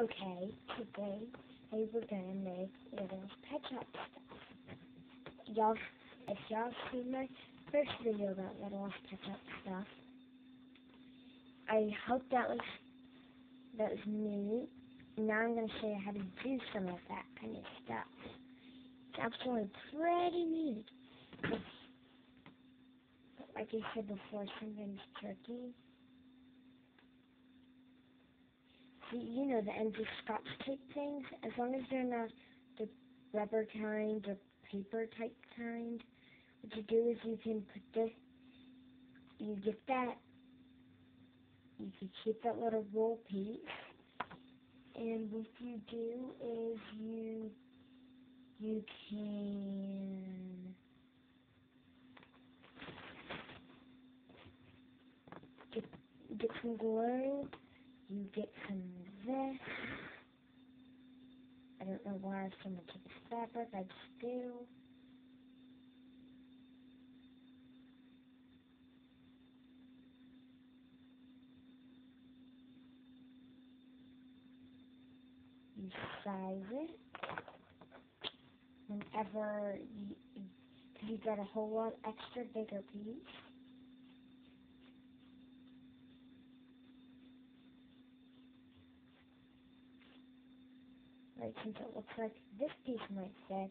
Okay, today we're gonna make little pet shop stuff. Y'all, if y'all seen my first video about little pet shop stuff, I hope that was neat. Now I'm gonna show you how to do some of that kind of stuff. It's actually pretty neat. But like I said before, sometimes tricky. You know the anti-scotch tape things, as long as they're not the rubber kind or paper type kind, what you do is you can put this, you get that, you can keep that little roll piece, and what you do is you can get some glue. You get some of this. I don't know why I have so much of this fabric. I just do. You size it. Whenever you got a whole lot extra bigger piece. Right, since it looks like this piece might fit,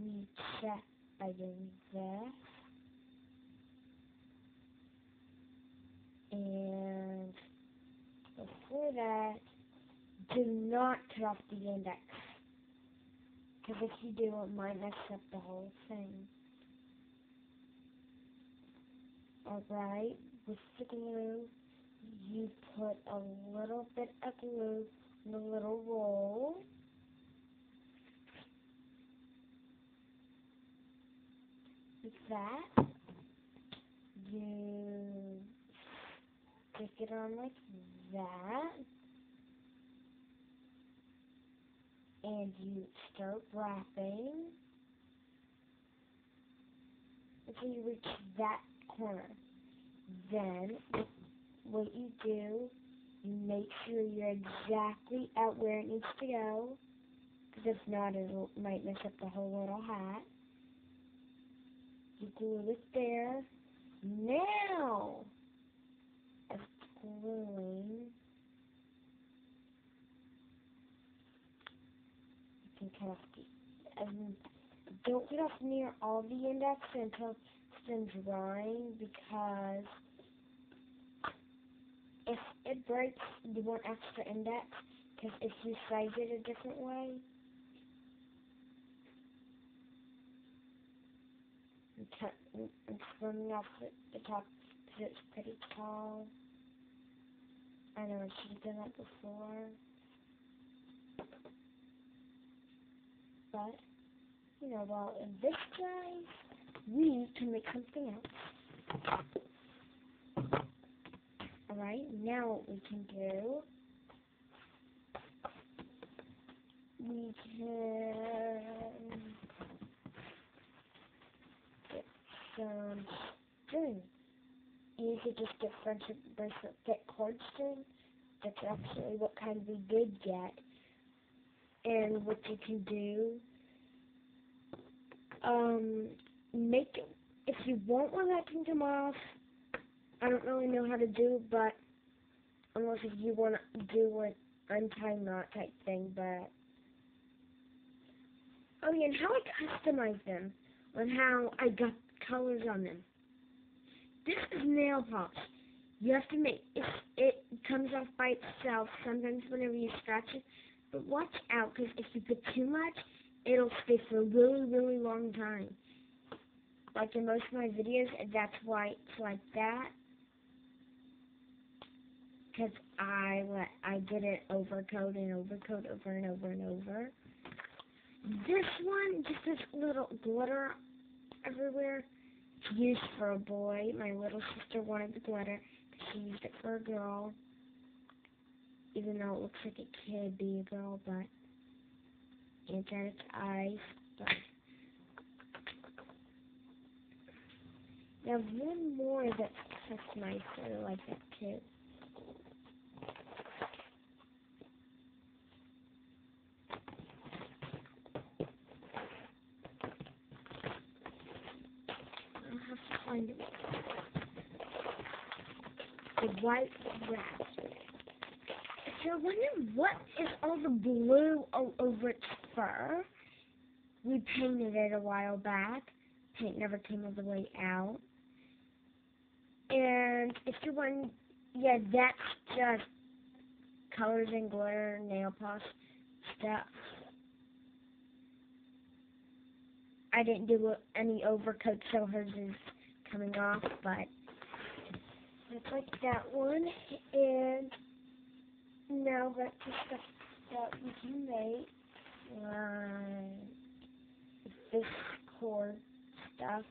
we check by doing this. And before that, do not cut off the index. Because if you do, it might mess up the whole thing. Alright, with the glue, you put a little bit of glue in the little roll. Like that. You stick it on like that. And you start wrapping until you reach that corner. Then, what you do, you make sure you're exactly at where it needs to go, because if not, it might mess up the whole little hat. You glue it there. Now, as gluing, you can cut off don't cut off near all the index until it's been drying, because if it breaks, you want extra index, because if you size it a different way, and swimming off the top, because it's pretty tall. I know I should have done that before, but, you know, while this dries, we can make something else. Alright, now what we can do, we can get some string. You could just get friendship bracelet thick cord string. That's actually what kind we did get. And what you can do, if you want one that can come off, I don't really know how to do, but unless if you want to do an untie knot type thing, but oh yeah, and how I customize them, on how I got colors on them. This is nail polish. You have to make it comes off by itself sometimes whenever you scratch it, but watch out, because if you put too much, it'll stay for a really, really long time. Like in most of my videos, and that's why it's like that. Because I did it overcoat and overcoat over and over and over. This one just has little glitter everywhere. It's used for a boy. My little sister wanted the glitter because she used it for a girl. Even though it looks like it could be a girl, but it's at its eyes. But now one more that's customized, I like that too. find it. The white raspberry. If you're wondering what is all the blue all over its fur, we painted it a while back. Paint never came all the way out. And if you're wondering, yeah, that's just colors and glitter, nail polish stuff. I didn't do any overcoat, so hers is coming off, but it's like that one. And now back to stuff that we can make, like this cord stuff.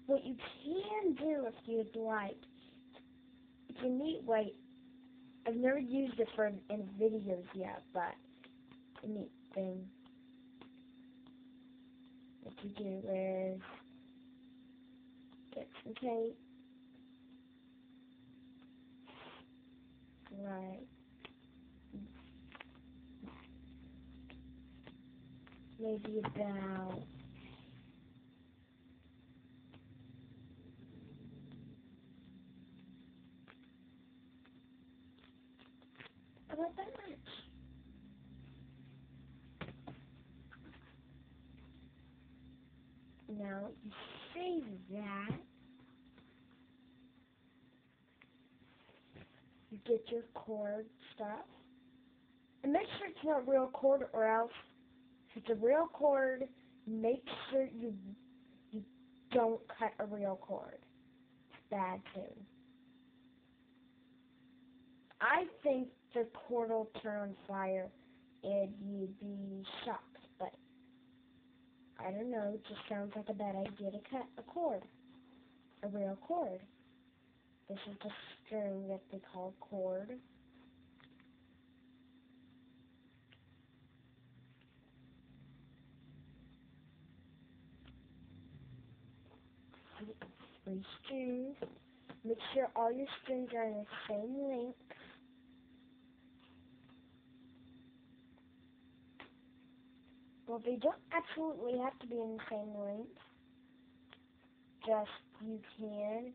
What you can do if you'd like, it's a neat way. I've never used it in videos yet, but a neat thing. What you do is get some tape, like maybe about that much. Now you save that. You get your cord stuff. And make sure it's not real cord, or else if it's a real cord, make sure you don't cut a real cord. It's bad too. I think the cord will turn on fire and you'd be shocked, but I don't know, it just sounds like a bad idea to cut a cord, a real cord. This is the string that they call cord. Three strings. Make sure all your strings are the same length. Well, they don't absolutely have to be in the same length. Just you can.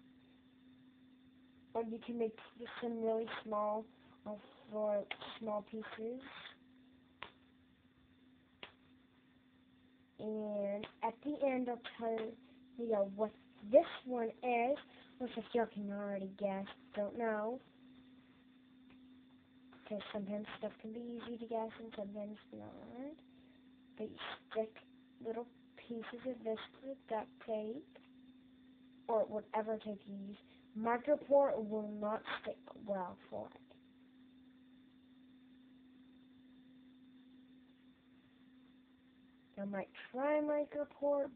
Or you can make some really small for small pieces. And at the end, I'll tell you what this one is. Which if you can already guess, don't know. Because sometimes stuff can be easy to guess and sometimes not. But you stick little pieces of this with duct tape, or whatever tape you use. Micropore will not stick well for it. I might try micropore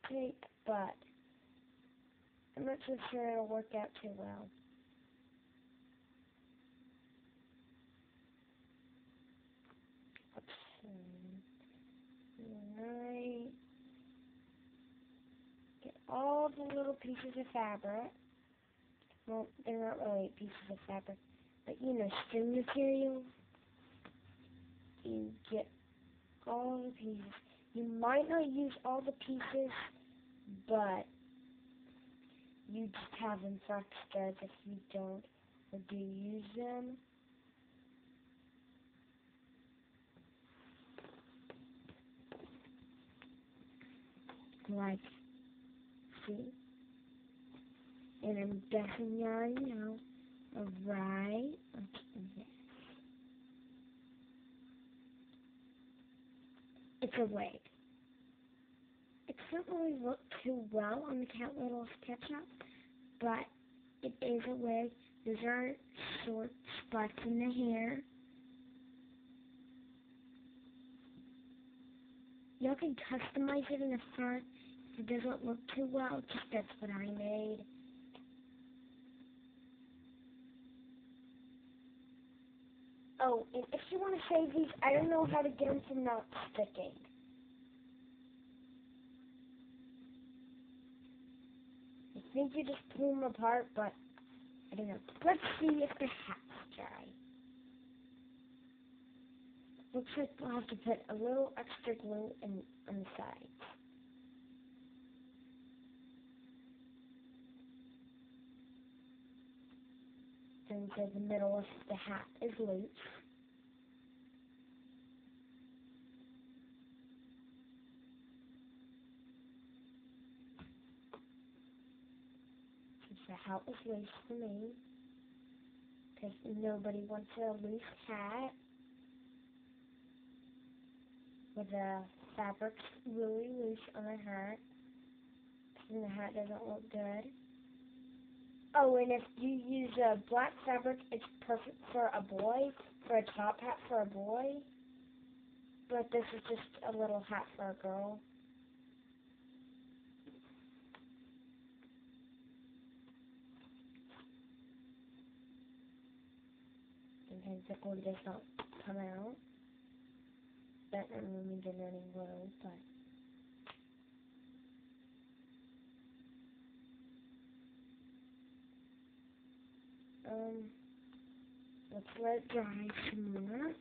tape, but I'm not so sure it'll work out too well. Right. Get all the little pieces of fabric. Well, they're not really pieces of fabric, but you know, string material. You get all the pieces. You might not use all the pieces, but you just have them for extras if you don't or do use them. Like, see? And I'm guessing you already know. Alright, let's do this. It's a wig. It doesn't really look too well on the Cat Littles SketchUp, but it is a wig. These are short spots in the hair. Y'all can customize it in the front. If it doesn't look too well, just that's what I made. Oh, and if you want to save these, I don't know how to get them from not sticking. I think you just pull them apart, but I don't know. Let's see if the hat's dry. Looks like we'll have to put a little extra glue on the sides. and the middle of the hat is loose. Since the hat was loose for me, because nobody wants a loose hat with the fabric really loose on the hat, and the hat doesn't look good. Oh, and if you use a black fabric, it's perfect for a boy, for a top hat for a boy. But this is just a little hat for a girl. Sometimes the glue does not come out. That doesn't mean there's any glue, but... let's let it dry some more.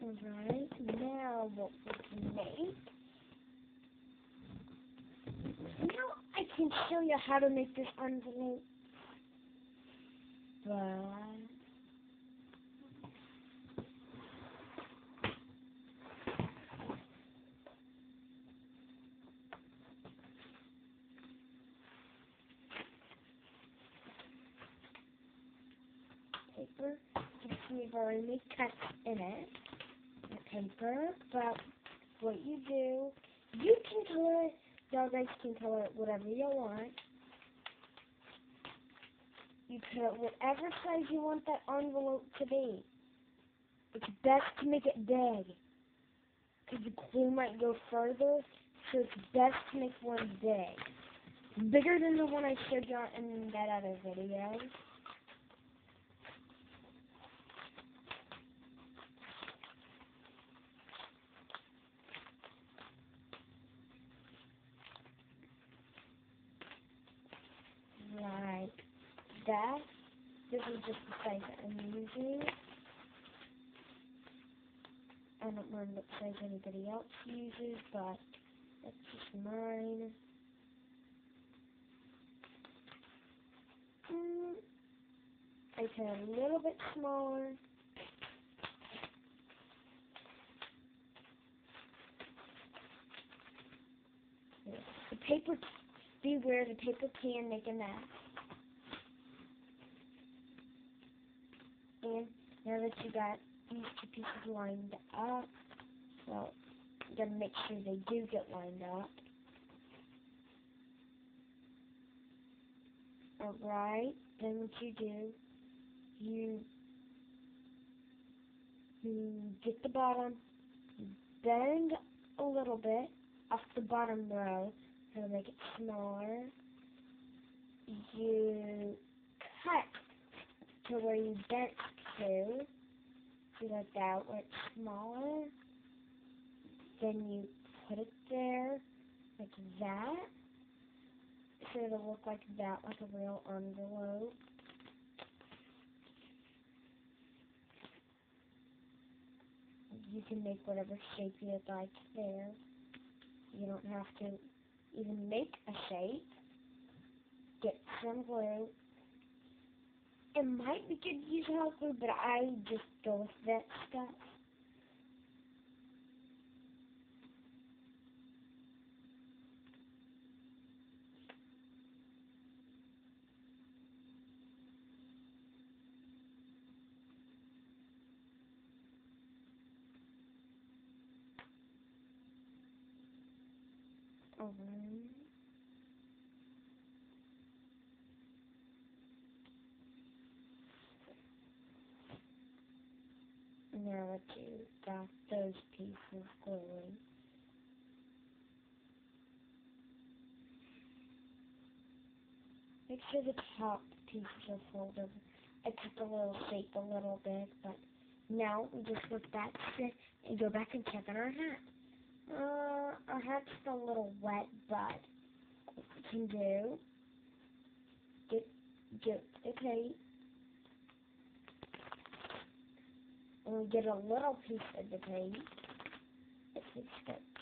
Alright, now what we can make. Now I can show you how to make this envelope. But paper, you see we've already made cuts in it. The paper, but what you do, you can color it, y'all guys can color it whatever you want. You put whatever size you want that envelope to be. It's best to make it big, because the glue might go further, so it's best to make one big. Bigger than the one I showed you in that other video. Like that. This is just the size that I'm using. I don't mind what size anybody else uses, but that's just mine. I put a little bit smaller. The paper, beware, the paper can make a mess. And now that you got these two pieces lined up, well, you gotta make sure they do get lined up. Alright, then what you do, you get the bottom, you bend a little bit off the bottom row to make it smaller. You cut to where you bent to, see like that, where it's smaller. Then you put it there, like that. So it'll look like that, like a real envelope. You can make whatever shape you'd like there. You don't have to even make a shape. Get some glue. It might be good to use hot glue, but I just go with that stuff. Now that you got those pieces glued, make sure the top pieces are folded. I took a little shape a little bit, but now we just flip that stick and go back and check on our hat. Our hat's still a little wet, but what we can do, get the tape, and we get a little piece of the tape. It's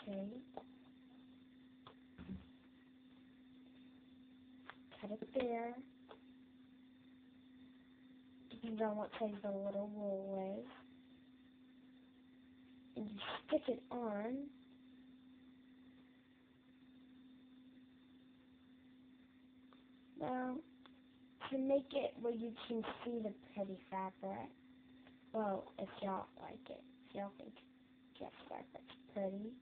tape. cut it there. Depends on what size the little roll is. And you stick it on. Well, to make it where you can see the pretty fabric, well, if y'all like it, if y'all think Jeff's fabric's pretty,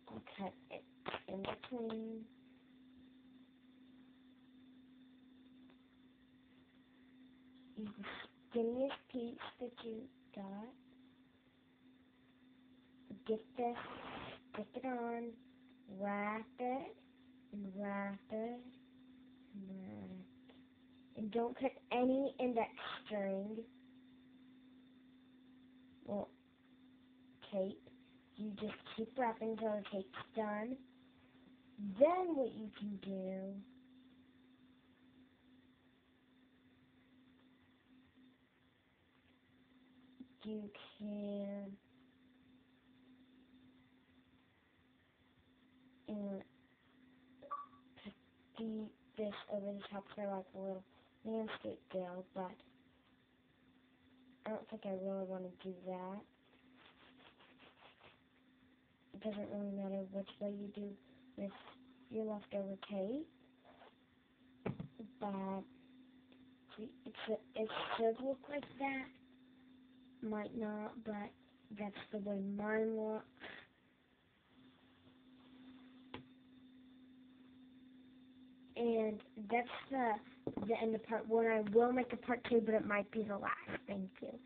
you cut it in between. Use the skinniest piece that you got. Get this, stick it on, wrap it, and wrap it, and wrap it. And don't cut any index string. Well, tape. You just keep wrapping until the tape's done. Then what you can do, you can put this over the top for like a little landscape deal, but I don't think I really want to do that. It doesn't really matter which way you do with your leftover tape, but it should look like that. Might not, but that's the way mine looks. And that's the end of part one. I will make a part two, but it might be the last. Thank you.